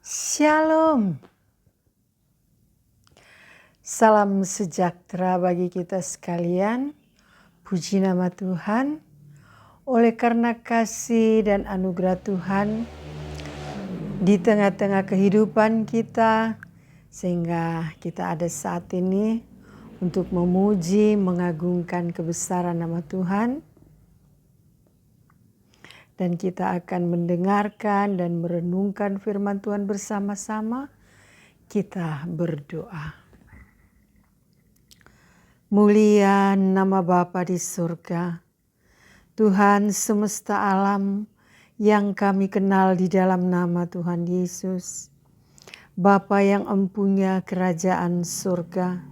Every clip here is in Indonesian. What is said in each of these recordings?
Shalom. Salam sejahtera bagi kita sekalian. Puji nama Tuhan. Oleh karena kasih dan anugerah Tuhan di tengah-tengah kehidupan kita, sehingga kita ada saat ini untuk memuji, mengagungkan kebesaran nama Tuhan. Dan kita akan mendengarkan dan merenungkan firman Tuhan bersama-sama. Kita berdoa. Mulia nama Bapa di surga, Tuhan semesta alam yang kami kenal di dalam nama Tuhan Yesus. Bapa yang empunya kerajaan surga,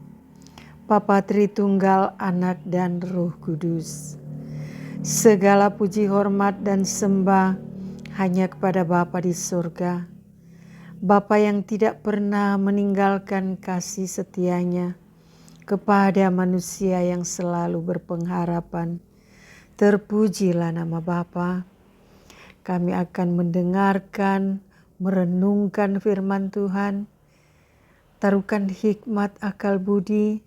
Bapa Tritunggal, Anak dan Roh Kudus. Segala puji hormat dan sembah hanya kepada Bapa di surga. Bapa yang tidak pernah meninggalkan kasih setianya kepada manusia yang selalu berpengharapan. Terpujilah nama Bapa. Kami akan mendengarkan, merenungkan firman Tuhan. Taruhkan hikmat akal budi,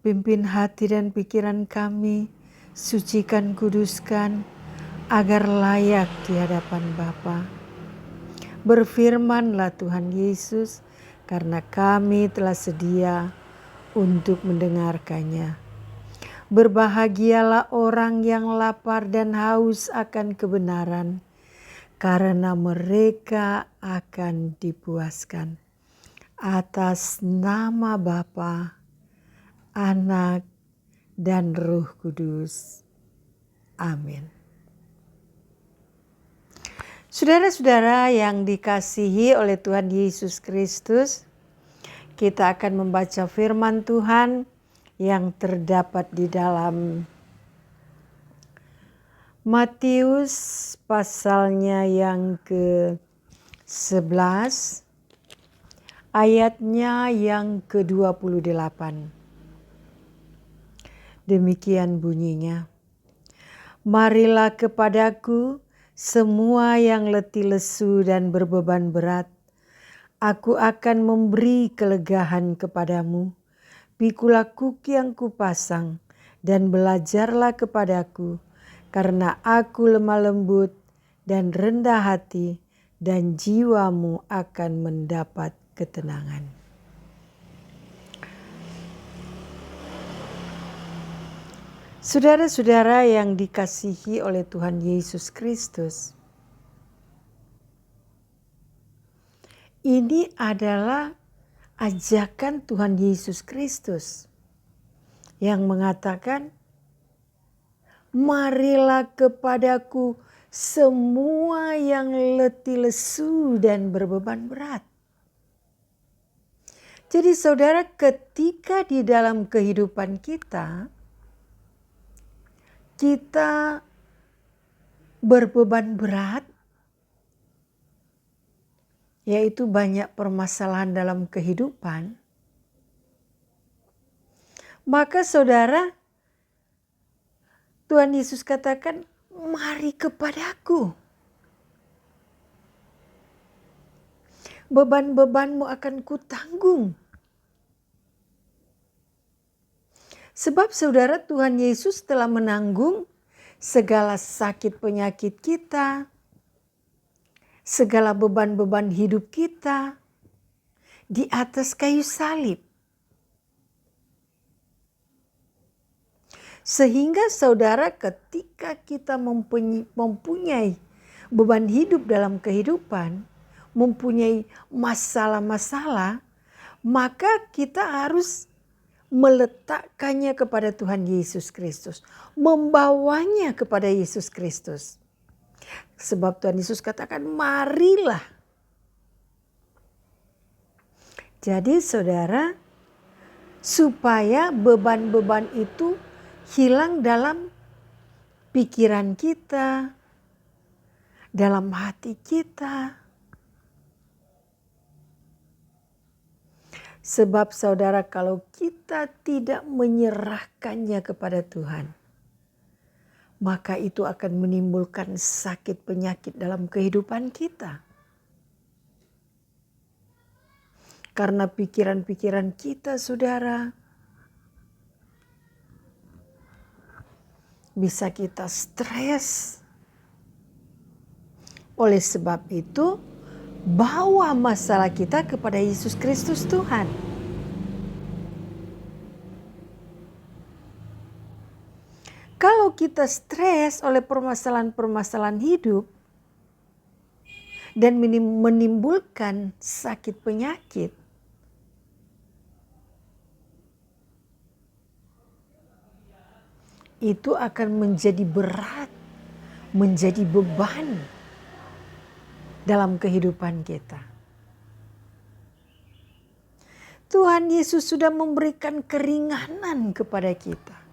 pimpin hati dan pikiran kami, sucikan, kuduskan, agar layak di hadapan Bapa. Berfirmanlah Tuhan Yesus, karena kami telah sedia untuk mendengarkannya. Berbahagialah orang yang lapar dan haus akan kebenaran, karena mereka akan dipuaskan. Atas nama Bapa, Anak, dan Roh Kudus. Amin. Saudara-saudara yang dikasihi oleh Tuhan Yesus Kristus, kita akan membaca firman Tuhan yang terdapat di dalam Matius pasalnya yang ke-11, ayatnya yang ke-28. Demikian bunyinya. Marilah kepadaku semua yang letih lesu dan berbeban berat. Aku akan memberi kelegahan kepadamu. Pikulah kuk yang kupasang dan belajarlah kepadaku, karena aku lemah lembut dan rendah hati, dan jiwamu akan mendapat ketenangan. Saudara-saudara yang dikasihi oleh Tuhan Yesus Kristus, ini adalah ajakan Tuhan Yesus Kristus yang mengatakan, marilah kepadaku semua yang letih lesu dan berbeban berat. Jadi saudara, ketika di dalam kehidupan kita berbeban berat, yaitu banyak permasalahan dalam kehidupan, maka saudara, Tuhan Yesus katakan, mari kepadaku. Beban-bebanmu akan kutanggung. Sebab saudara, Tuhan Yesus telah menanggung segala sakit penyakit kita, segala beban-beban hidup kita di atas kayu salib. Sehingga saudara, ketika kita mempunyai beban hidup dalam kehidupan, mempunyai masalah-masalah, maka kita harus meletakkannya kepada Tuhan Yesus Kristus, membawanya kepada Yesus Kristus. Sebab Tuhan Yesus katakan, marilah. Jadi saudara, supaya beban-beban itu hilang dalam pikiran kita, dalam hati kita. Sebab saudara, kalau kita tidak menyerahkannya kepada Tuhan, maka itu akan menimbulkan sakit penyakit dalam kehidupan kita. Karena pikiran-pikiran kita, saudara, bisa kita stres. Oleh sebab itu, bawa masalah kita kepada Yesus Kristus Tuhan. Kalau kita stres oleh permasalahan-permasalahan hidup dan menimbulkan sakit penyakit, itu akan menjadi berat, menjadi beban dalam kehidupan kita. Tuhan Yesus sudah memberikan keringanan kepada kita.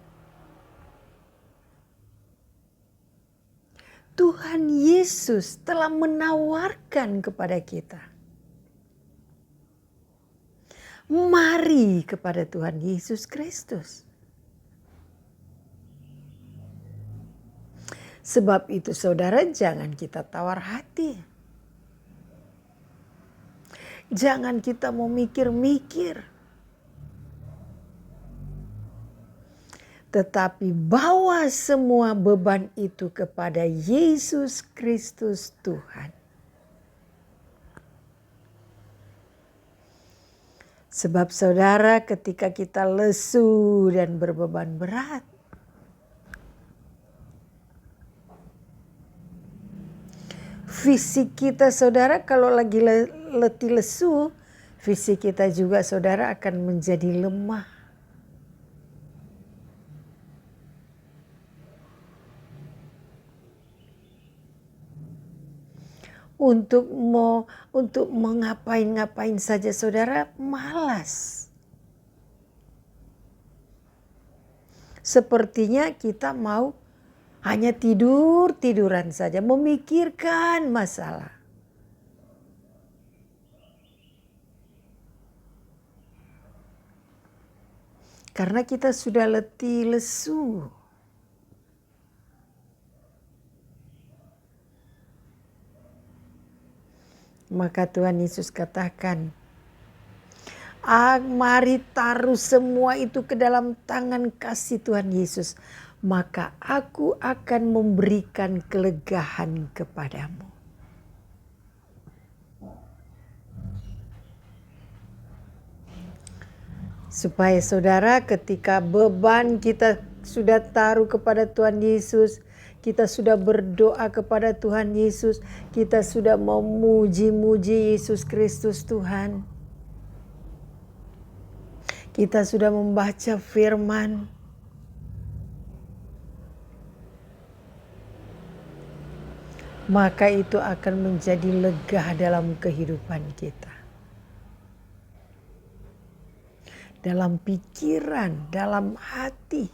Tuhan Yesus telah menawarkan kepada kita. Mari kepada Tuhan Yesus Kristus. Sebab itu saudara, jangan kita tawar hati. Jangan kita mau mikir-mikir. Tetapi bawa semua beban itu kepada Yesus Kristus Tuhan. Sebab saudara, ketika kita lesu dan berbeban berat, fisik kita, saudara, kalau lagi letih lesu, fisik kita juga, saudara, akan menjadi lemah. Untuk mengapain saja, saudara, malas. Sepertinya kita mau hanya tiduran saja, memikirkan masalah. Karena kita sudah letih lesu. Maka Tuhan Yesus katakan, mari taruh semua itu ke dalam tangan kasih Tuhan Yesus. Maka aku akan memberikan kelegaan kepadamu. Supaya saudara, ketika beban kita sudah taruh kepada Tuhan Yesus, kita sudah berdoa kepada Tuhan Yesus, kita sudah memuji-muji Yesus Kristus Tuhan. Kita sudah membaca firman. Maka itu akan menjadi lega dalam kehidupan kita. Dalam pikiran, dalam hati.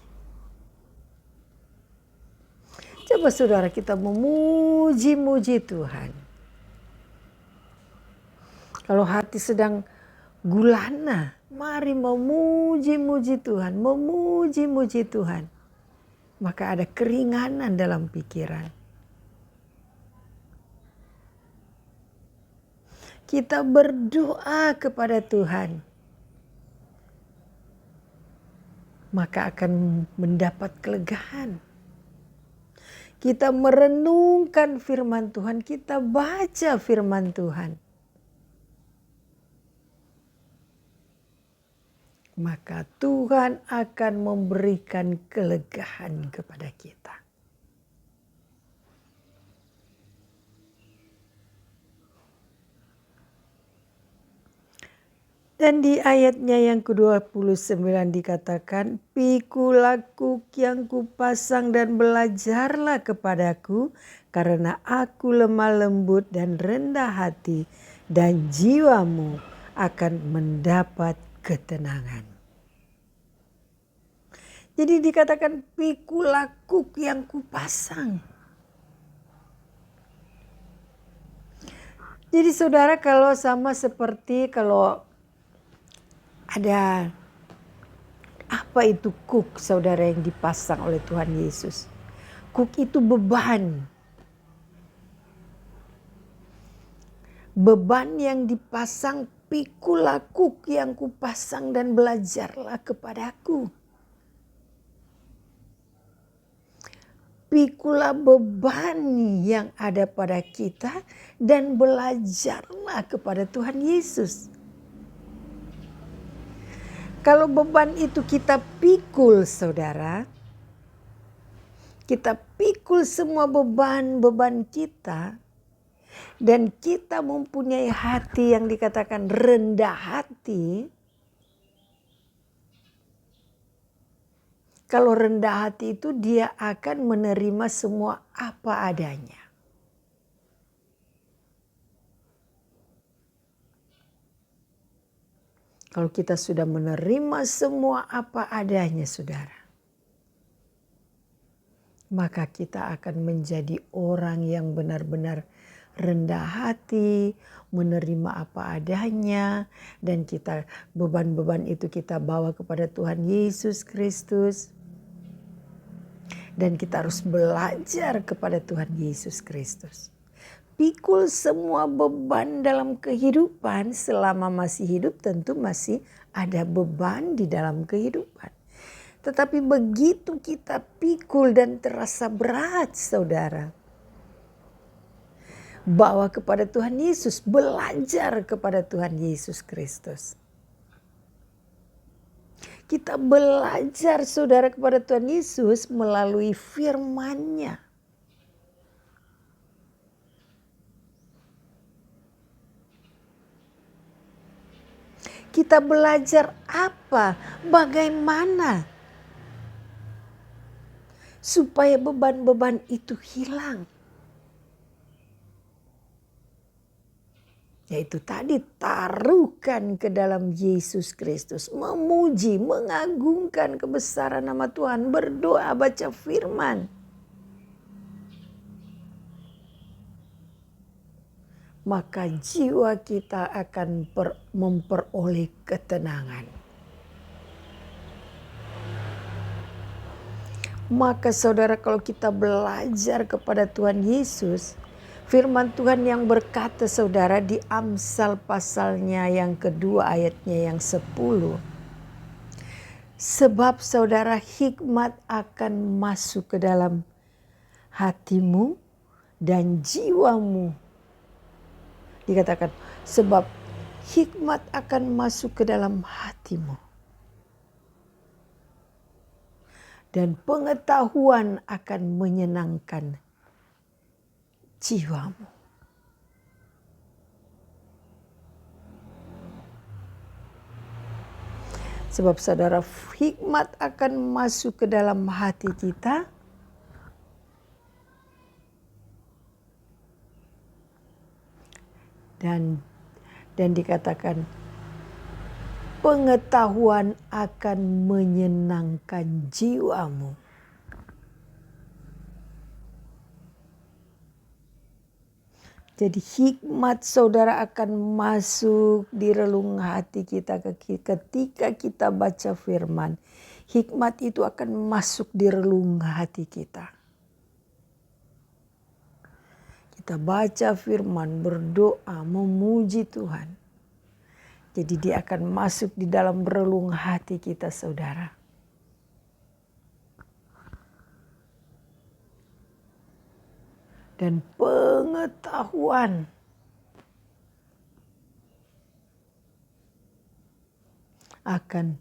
Coba saudara, kita memuji-muji Tuhan. Kalau hati sedang gulana, mari memuji-muji Tuhan, memuji-muji Tuhan. Maka ada keringanan dalam pikiran. Kita berdoa kepada Tuhan, maka akan mendapat kelegaan. Kita merenungkan firman Tuhan, kita baca firman Tuhan. Maka Tuhan akan memberikan kelegaan kepada kita. Dan di ayatnya yang ke-29 dikatakan, pikulah kuk yang kupasang dan belajarlah kepadaku, karena aku lemah lembut dan rendah hati, dan jiwamu akan mendapat ketenangan. Jadi dikatakan pikulah kuk yang kupasang. Jadi saudara, kalau sama seperti kalau ada apa itu kuk, saudara, yang dipasang oleh Tuhan Yesus. Kuk itu beban. Beban yang dipasang Pikulah kuk yang kupasang dan belajarlah kepadaku. Pikulah beban yang ada pada kita dan belajarlah kepada Tuhan Yesus. Kalau beban itu kita pikul, saudara, kita pikul semua beban-beban kita, dan kita mempunyai hati yang dikatakan rendah hati. Kalau rendah hati itu dia akan menerima semua apa adanya. Kalau kita sudah menerima semua apa adanya, saudara, maka kita akan menjadi orang yang benar-benar rendah hati, menerima apa adanya, dan kita beban-beban itu kita bawa kepada Tuhan Yesus Kristus. Dan kita harus belajar kepada Tuhan Yesus Kristus. Pikul semua beban dalam kehidupan. Selama masih hidup tentu masih ada beban di dalam kehidupan. Tetapi begitu kita pikul dan terasa berat, saudara, bawa kepada Tuhan Yesus, belajar kepada Tuhan Yesus Kristus. Kita belajar, saudara, kepada Tuhan Yesus melalui firman-Nya. Kita belajar apa? Bagaimana supaya beban-beban itu hilang? Yaitu tadi, taruhkan ke dalam Yesus Kristus. Memuji, mengagungkan kebesaran nama Tuhan. Berdoa, baca firman. Maka jiwa kita akan memperoleh ketenangan. Maka saudara, kalau kita belajar kepada Tuhan Yesus, firman Tuhan yang berkata, saudara, di Amsal pasalnya yang kedua ayatnya yang 10. Sebab saudara, hikmat akan masuk ke dalam hatimu dan jiwamu. Dikatakan, sebab hikmat akan masuk ke dalam hatimu. Dan pengetahuan akan menyenangkan jiwamu. Sebab saudara, hikmat akan masuk ke dalam hati kita. Dan dikatakan pengetahuan akan menyenangkan jiwamu. Jadi hikmat, saudara, akan masuk di relung hati kita ketika kita baca firman. Hikmat itu akan masuk di relung hati kita. Kita baca firman, berdoa, memuji Tuhan. Jadi dia akan masuk di dalam relung hati kita, saudara. Dan pengetahuan akan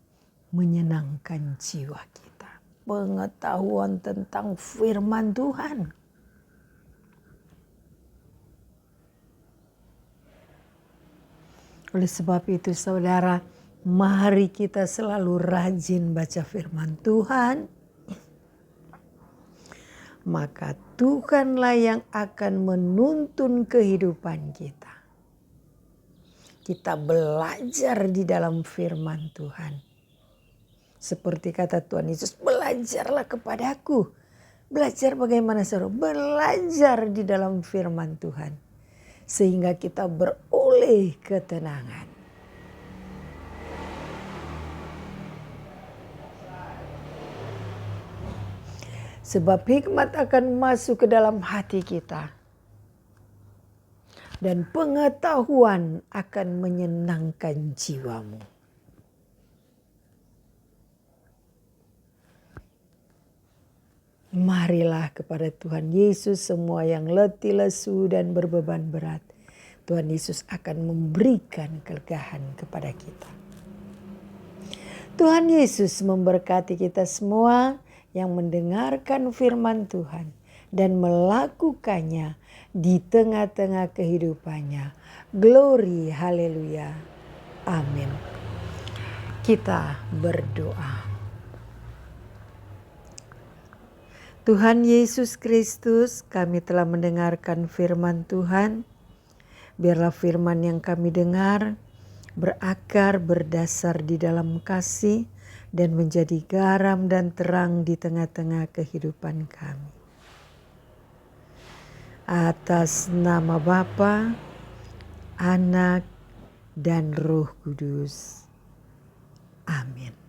menyenangkan jiwa kita. Pengetahuan tentang firman Tuhan. Oleh sebab itu, saudara, mari kita selalu rajin baca firman Tuhan. Maka Tuhanlah yang akan menuntun kehidupan kita. Kita belajar di dalam firman Tuhan. Seperti kata Tuhan Yesus, belajarlah kepadaku. Belajar bagaimana, saudara? Belajar di dalam firman Tuhan. Sehingga kita beroleh ketenangan. Sebab hikmat akan masuk ke dalam hati kita. dan pengetahuan akan menyenangkan jiwamu. Marilah kepada Tuhan Yesus semua yang letih, lesu, dan berbeban berat. Tuhan Yesus akan memberikan kelegaan kepada kita. Tuhan Yesus memberkati kita semua yang mendengarkan firman Tuhan dan melakukannya di tengah-tengah kehidupannya. Glory, haleluya, amin. Kita berdoa. Tuhan Yesus Kristus, kami telah mendengarkan firman Tuhan. Biarlah firman yang kami dengar berakar, berdasar di dalam kasih, dan menjadi garam dan terang di tengah-tengah kehidupan kami. Atas nama Bapa, Anak, dan Roh Kudus. Amin.